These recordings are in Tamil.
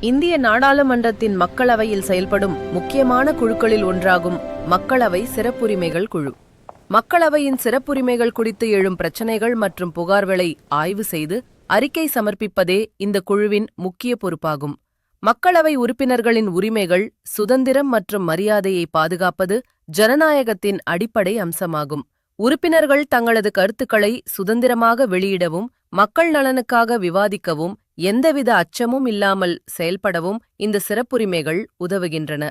இந்திய நாடாளுமன்றத்தின் மக்களவையில் செயல்படும் முக்கியமான குழுக்களில் ஒன்றாகும் மக்களவை சிறப்புரிமைகள் குழு. மக்களவையின் சிறப்புரிமைகள் குறித்து எழும் பிரச்சினைகள் மற்றும் புகார்களை ஆய்வு செய்து அறிக்கை சமர்ப்பிப்பதே இந்த குழுவின் முக்கிய பொறுப்பாகும். மக்களவை உறுப்பினர்களின் உரிமைகள், சுதந்திரம் மற்றும் மரியாதையை பாதுகாப்பது ஜனநாயகத்தின் அடிப்படை அம்சமாகும். உறுப்பினர்கள் தங்களது கருத்துக்களை சுதந்திரமாக வெளியிடவும், மக்கள் நலனுக்காக விவாதிக்கவும், எந்தவித அச்சமும் இல்லாமல் செயல்படவும் இந்த சிறப்புரிமைகள் உதவுகின்றன.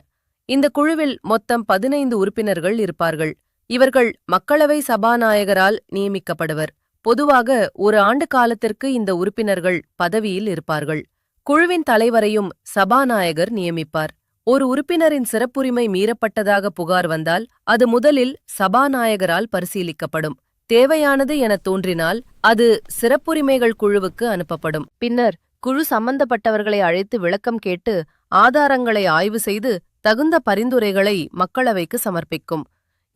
இந்த குழுவில் மொத்தம் 15 உறுப்பினர்கள் இருப்பார்கள். இவர்கள் மக்களவை சபாநாயகரால் நியமிக்கப்படுவர். பொதுவாக ஒரு ஆண்டு காலத்திற்கு இந்த உறுப்பினர்கள் பதவியில் இருப்பார்கள். குழுவின் தலைவரையும் சபாநாயகர் நியமிப்பார். ஒரு உறுப்பினரின் சிறப்புரிமை மீறப்பட்டதாக புகார் வந்தால் அது முதலில் சபாநாயகரால் பரிசீலிக்கப்படும். தேவையானது என தோன்றினால் அது சிறப்புரிமைகள் குழுவுக்கு அனுப்பப்படும். பின்னர் குழு சம்பந்தப்பட்டவர்களை அழைத்து விளக்கம் கேட்டு ஆதாரங்களை ஆய்வு செய்து தகுந்த பரிந்துரைகளை மக்களவைக்கு சமர்ப்பிக்கும்.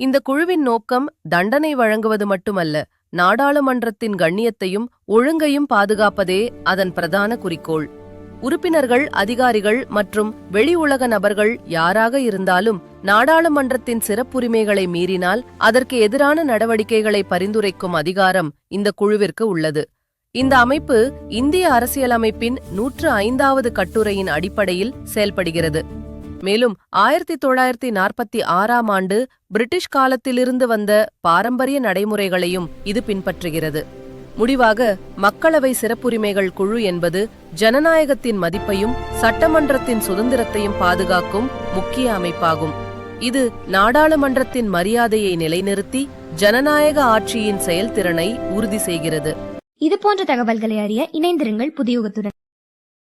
இந்த குழுவின் நோக்கம் தண்டனை வழங்குவது மட்டுமல்ல, நாடாளுமன்றத்தின் கண்ணியத்தையும் ஒழுங்கையும் பாதுகாப்பதே அதன் பிரதான குறிக்கோள். உறுப்பினர்கள், அதிகாரிகள் மற்றும் வெளி உலக நபர்கள் யாராக இருந்தாலும் நாடாளுமன்றத்தின் சிறப்புரிமைகளை மீறினால் அதற்கு எதிரான நடவடிக்கைகளை பரிந்துரைக்கும் அதிகாரம் இந்த குழுவிற்கு உள்ளது. இந்த அமைப்பு இந்திய அரசியலமைப்பின் 105வது கட்டுரையின் அடிப்படையில் செயல்படுகிறது. மேலும் 1946ஆம் ஆண்டு பிரிட்டிஷ் காலத்திலிருந்து வந்த பாரம்பரிய நடைமுறைகளையும் இது பின்பற்றுகிறது. முடிவாக, மக்களவை சிறப்புரிமைகள் குழு என்பது ஜனநாயகத்தின் மதிப்பையும் சட்டமன்றத்தின் சுதந்திரத்தையும் பாதுகாக்கும் முக்கிய அமைப்பாகும். இது நாடாளுமன்றத்தின் மரியாதையை நிலைநிறுத்தி ஜனநாயக ஆட்சியின் செயல்திறனை உறுதி செய்கிறது. இது போன்ற தகவல்களை அறிய இணைந்திருங்கள் புதியுகத்துடன்.